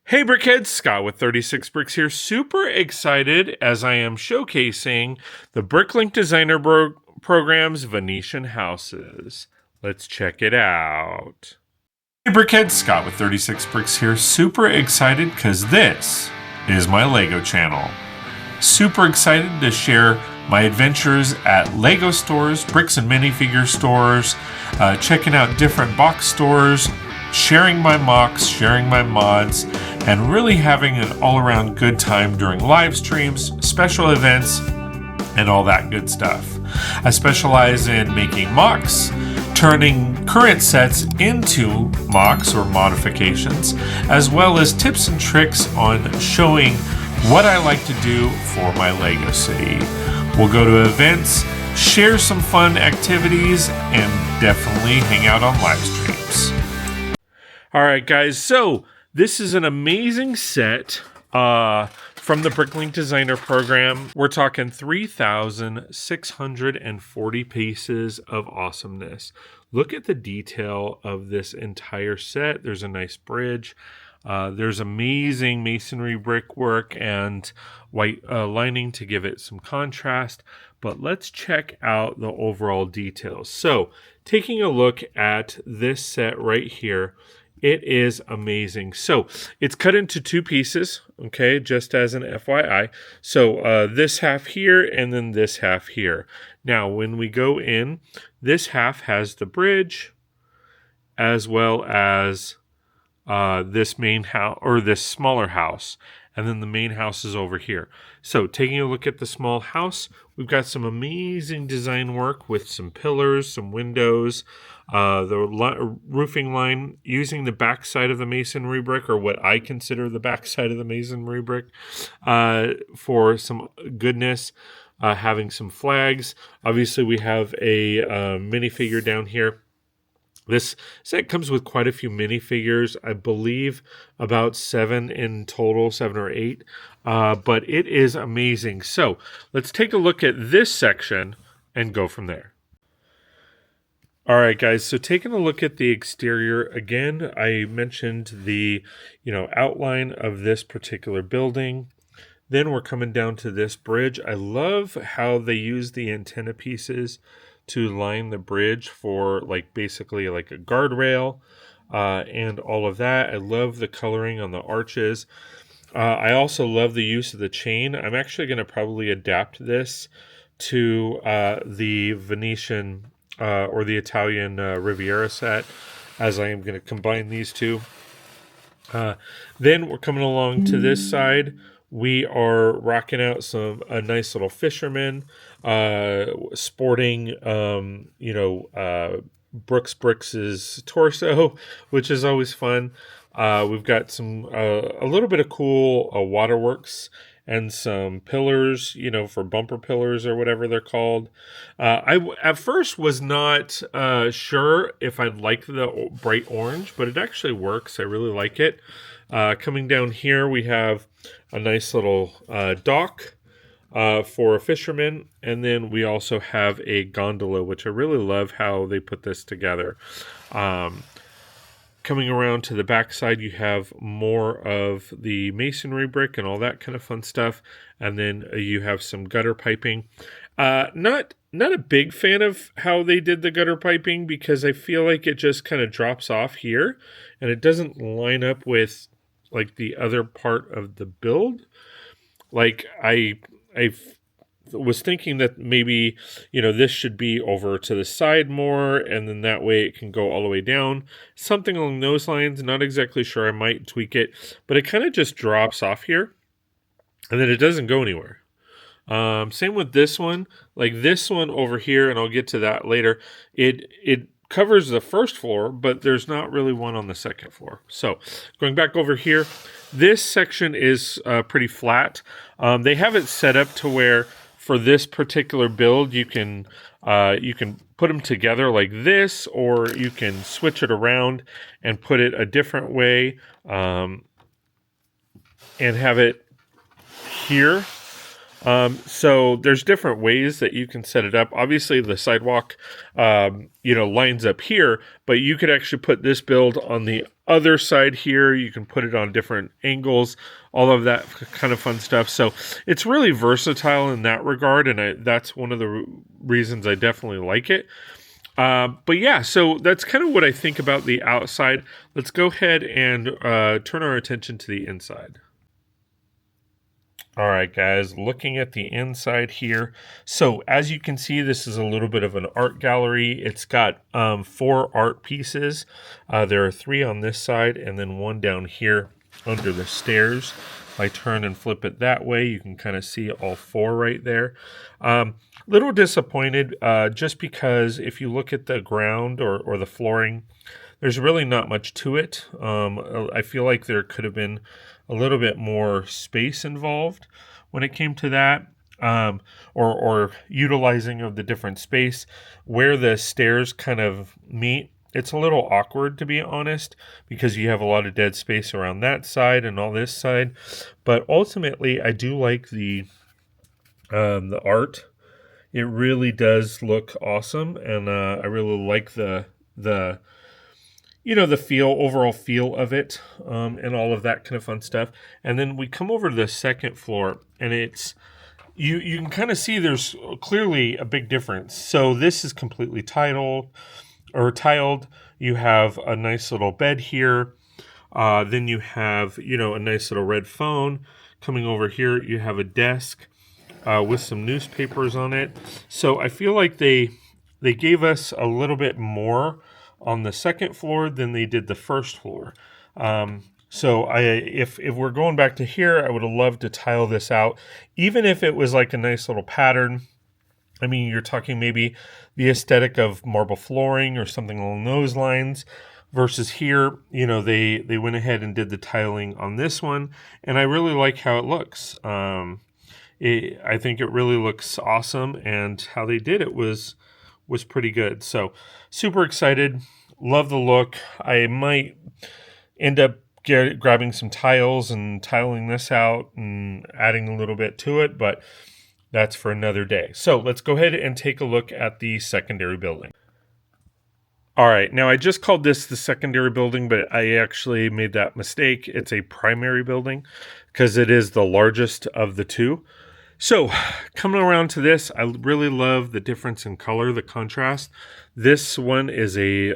Hey Brickheads, Scott with 36 Bricks here. Super excited as I am showcasing the Bricklink Designer Program's Venetian houses. Let's check it out. Hey Brickheads, Scott with 36 Bricks here. Super excited because this is my Lego channel. Super excited to share my adventures at Lego stores, bricks and minifigure stores, checking out different box stores, sharing my mocks, sharing my mods, and really having an all-around good time during live streams, special events, and all that good stuff. I specialize in making mocks, turning current sets into mocks or modifications, as well as tips and tricks on showing what I like to do for my Lego city. We'll go to events, share some fun activities, and definitely hang out on live streams. All right, guys, so this is an amazing set from the Bricklink Designer Program. We're talking 3,640 pieces of awesomeness. Look at the detail of this entire set. There's a nice bridge. There's amazing masonry brickwork and white lining to give it some contrast. But let's check out the overall details. So, taking a look at this set right here, it is amazing. So it's cut into two pieces, okay, just as an FYI. So this half here and then this half here. Now, when we go in, this half has the bridge as well as this main house or this smaller house. And then the main house is over here. So taking a look at the small house, we've got some amazing design work with some pillars, some windows, the roofing line using the backside of the masonry brick, or what I consider the backside of the masonry brick, for some goodness. Having some flags. Obviously, we have a minifigure down here. This set comes with quite a few minifigures, I believe about 7 in total, 7 or 8, but it is amazing. So let's take a look at this section and go from there. All right, guys, so taking a look at the exterior, again, I mentioned the outline of this particular building. Then we're coming down to this bridge. I love how they use the antenna pieces to line the bridge for basically like a guardrail and all of that. I love the coloring on the arches. I also love the use of the chain. I'm actually going to probably adapt this to the Venetian or the Italian Riviera set, as I am going to combine these two. Then we're coming along to this side. We are rocking out a nice little fisherman, sporting, Brix's torso, which is always fun. We've got a little bit of cool waterworks and some pillars, for bumper pillars or whatever they're called. I at first was not sure if I'd like the bright orange, but it actually works. I really like it. Coming down here, we have a nice little dock for a fisherman, and then we also have a gondola, which I really love how they put this together. Coming around to the backside, you have more of the masonry brick and all that kind of fun stuff, and then you have some gutter piping. Not a big fan of how they did the gutter piping, because I feel like it just kind of drops off here, and it doesn't line up with the other part of the build. I was thinking that maybe this should be over to the side more, and then that way it can go all the way down, something along those lines. Not exactly sure. I might tweak it, but it kind of just drops off here, and then it doesn't go anywhere. Same with this one. This one over here, and I'll get to that later, it covers the first floor, but there's not really one on the second floor. So going back over here, this section is pretty flat. They have it set up to where for this particular build, you can put them together like this, or you can switch it around and put it a different way, and have it here. So there's different ways that you can set it up. Obviously, the sidewalk, lines up here, but you could actually put this build on the other side here. You can put it on different angles, all of that kind of fun stuff. So it's really versatile in that regard, and that's one of the reasons I definitely like it. But yeah, so that's kind of what I think about the outside. Let's go ahead and turn our attention to the inside. All right, guys, looking at the inside here. So as you can see, this is a little bit of an art gallery. It's got 4 art pieces. There are 3 on this side and then 1 down here under the stairs. If I turn and flip it that way, you can kind of see all 4 right there. Little disappointed just because if you look at the ground or the flooring, there's really not much to it. I feel like there could have been a little bit more space involved when it came to that, or utilizing of the different space. Where the stairs kind of meet, it's a little awkward, to be honest, because you have a lot of dead space around that side and all this side. But ultimately, I do like the art. It really does look awesome, and I really like the overall feel of it, and all of that kind of fun stuff. And then we come over to the second floor, and it's you can kind of see there's clearly a big difference. So this is completely tiled. You have a nice little bed here. Then you have a nice little red phone. Coming over here, you have a desk with some newspapers on it. So I feel like they gave us a little bit more on the second floor than they did the first floor. So if we're going back to here, I would have loved to tile this out, even if it was like a nice little pattern. I mean, you're talking maybe the aesthetic of marble flooring or something along those lines. Versus here, they went ahead and did the tiling on this one, and I really like how it looks. I think it really looks awesome, and how they did it was pretty good. So super excited. Love the look. I might end up grabbing some tiles and tiling this out and adding a little bit to it, but that's for another day. So let's go ahead and take a look at the secondary building. All right, now I just called this the secondary building, but I actually made that mistake. It's a primary building because it is the largest of the 2. So coming around to this, I really love the difference in color, the contrast. This one is a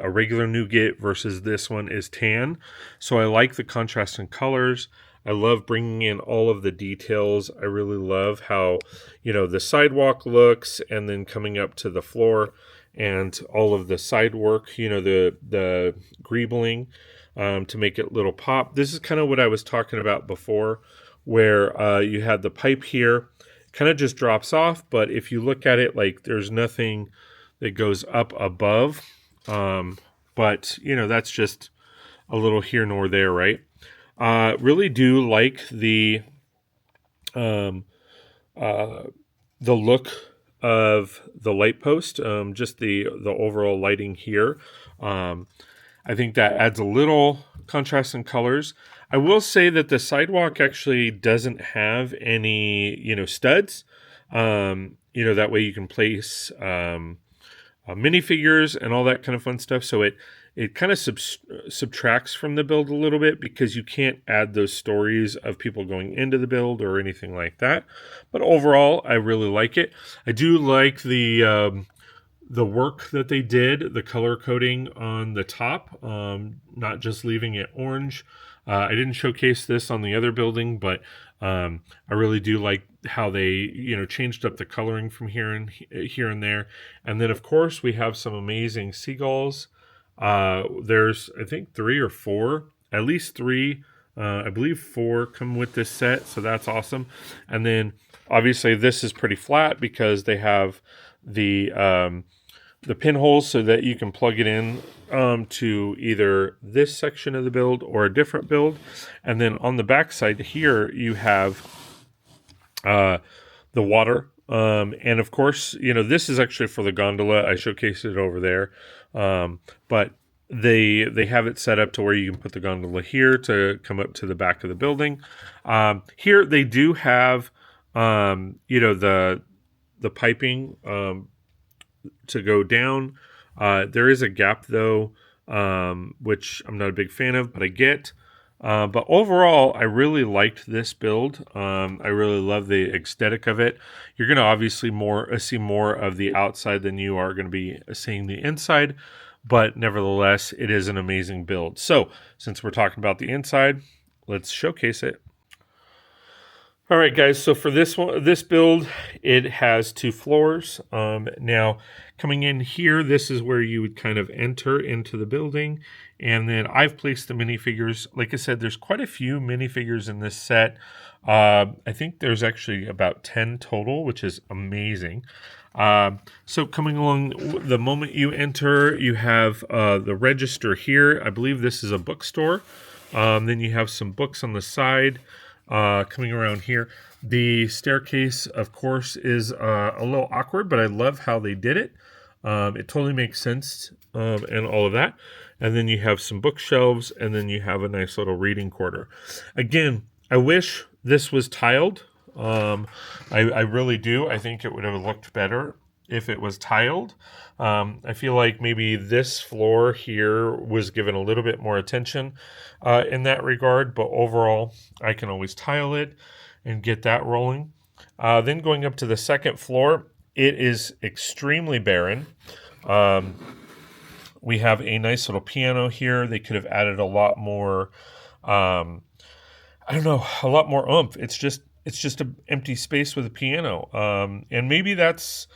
regular nougat versus this one is tan. So I like the contrast in colors. I love bringing in all of the details. I really love how, the sidewalk looks, and then coming up to the floor and all of the side work, the greebling to make it little pop. This is kind of what I was talking about before, where you had the pipe here, kind of just drops off. But if you look at it, like there's nothing that goes up above. But, that's just a little here nor there, right? Really do like the look of the light post, just the overall lighting here. I think that adds a little contrast in colors. I will say that the sidewalk actually doesn't have any, studs. That way you can place minifigures and all that kind of fun stuff. So it kind of subtracts from the build a little bit, because you can't add those stories of people going into the build or anything like that. But overall, I really like it. I do like the work that they did, the color coding on the top, not just leaving it orange. I didn't showcase this on the other building, but I really do like how they, changed up the coloring from here and there. And then, of course, we have some amazing seagulls. There's, I think, 3 or 4, at least 3. I believe 4 come with this set, so that's awesome. And then, obviously, this is pretty flat because they have the pinholes so that you can plug it in to either this section of the build or a different build. And then on the back side here, you have the water. And of course, this is actually for the gondola. I showcased it over there. But they have it set up to where you can put the gondola here to come up to the back of the building. Here they do have you know, the piping to go down. There is a gap though, which I'm not a big fan of, but I get. But overall, I really liked this build. I really love the aesthetic of it. You're going to obviously see more of the outside than you are going to be seeing the inside, but nevertheless, it is an amazing build. So, since we're talking about the inside, let's showcase it. All right, guys. So for this build, it has 2 floors. Now, coming in here, this is where you would kind of enter into the building, and then I've placed the minifigures. Like I said, there's quite a few minifigures in this set. I think there's actually about 10 total, which is amazing. So coming along, the moment you enter, you have the register here. I believe this is a bookstore. Then you have some books on the side. Coming around here, the staircase, of course, is a little awkward, but I love how they did it. It totally makes sense, and all of that. And then you have some bookshelves, and then you have a nice little reading corner. Again, I wish this was tiled. I really do. I think it would have looked better if it was tiled. I feel like maybe this floor here was given a little bit more attention in that regard, but overall, I can always tile it and get that rolling. Then going up to the second floor, it is extremely barren. We have a nice little piano here. They could have added a lot more, I don't know, a lot more oomph. It's just an empty space with a piano. And maybe that's,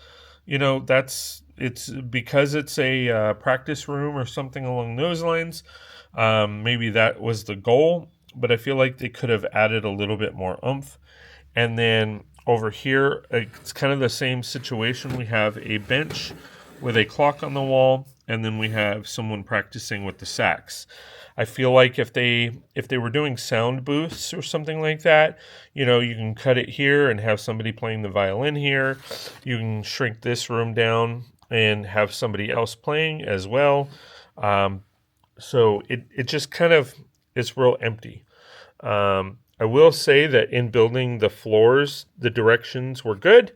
it's because it's a practice room or something along those lines. Maybe that was the goal, but I feel like they could have added a little bit more oomph. And then over here, it's kind of the same situation. We have a bench with a clock on the wall, and then we have someone practicing with the sax. I feel like if they were doing sound booths or something like that, you can cut it here and have somebody playing the violin here. You can shrink this room down and have somebody else playing as well. So it just kind of, it's real empty. I will say that in building the floors, the directions were good,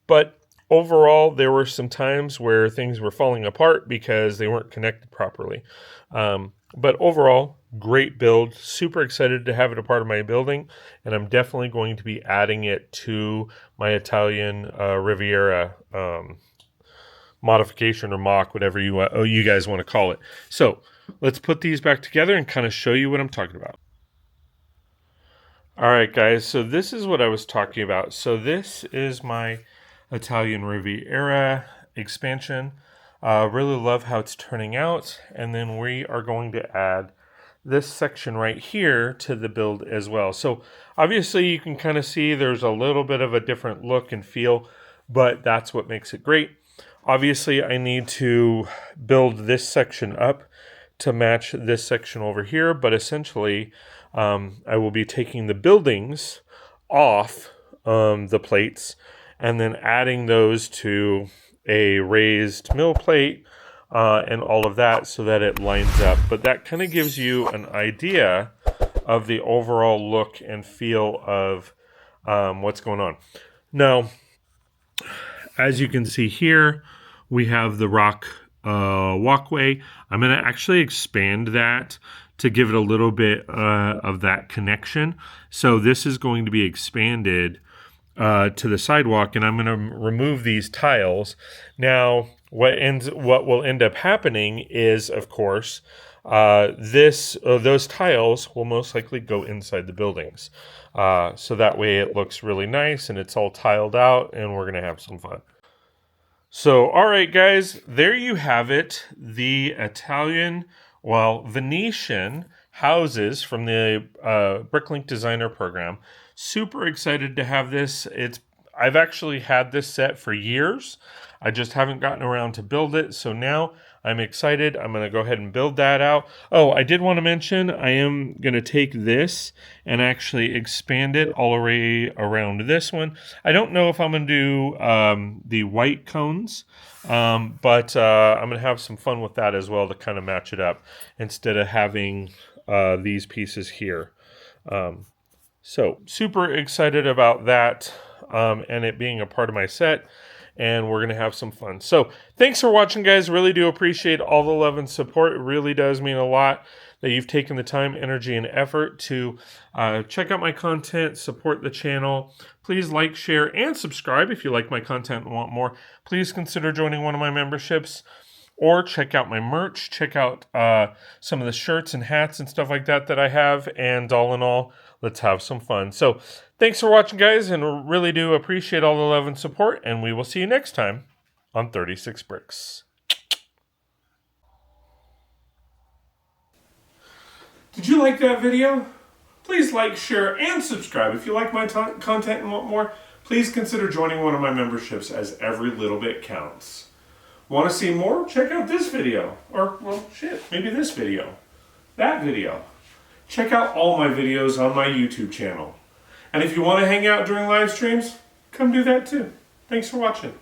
but overall, there were some times where things were falling apart because they weren't connected properly. But overall, great build. Super excited to have it a part of my building, and I'm definitely going to be adding it to my Italian Riviera modification or mock, whatever you guys want to call it. So let's put these back together and kind of show you what I'm talking about. All right, guys, so this is what I was talking about. So this is my Italian Riviera expansion. Really love how it's turning out. And then we are going to add this section right here to the build as well. So obviously you can kind of see there's a little bit of a different look and feel, but that's what makes it great. Obviously I need to build this section up to match this section over here, but essentially I will be taking the buildings off the plates and then adding those to a raised mill plate and all of that so that it lines up. But that kind of gives you an idea of the overall look and feel of what's going on. Now, as you can see here, we have the rock walkway. I'm going to actually expand that to give it a little bit of that connection. So this is going to be expanded to the sidewalk, and I'm going to remove these tiles. Now, what will end up happening is, of course, those tiles will most likely go inside the buildings. So that way it looks really nice and it's all tiled out, and we're going to have some fun. So, all right, guys, there you have it. The Venetian houses from the Bricklink designer program. Super excited to have this. I've actually had this set for years. I just haven't gotten around to build it. So now I'm excited. I'm going to go ahead and build that out. Oh, I did want to mention I am going to take this and actually expand it all the way around this one. I don't know if I'm going to do the white cones, but I'm going to have some fun with that as well to kind of match it up instead of having these pieces here. So super excited about that. and it being a part of my set. And we're going to have some fun. So thanks for watching, guys. Really do appreciate all the love and support. It really does mean a lot that you've taken the time, energy, and effort to check out my content, support the channel. Please like, share, and subscribe if you like my content and want more. Please consider joining one of my memberships or check out my merch. Check out some of the shirts and hats and stuff like that I have. And all in all, let's have some fun. So thanks for watching, guys, and really do appreciate all the love and support. And we will see you next time on 36 Bricks. Did you like that video? Please like, share, and subscribe. If you like my content and want more, please consider joining one of my memberships, as every little bit counts. Want to see more? Check out this video. Or, well, shit, maybe this video. That video. Check out all my videos on my YouTube channel. And if you want to hang out during live streams, come do that too. Thanks for watching.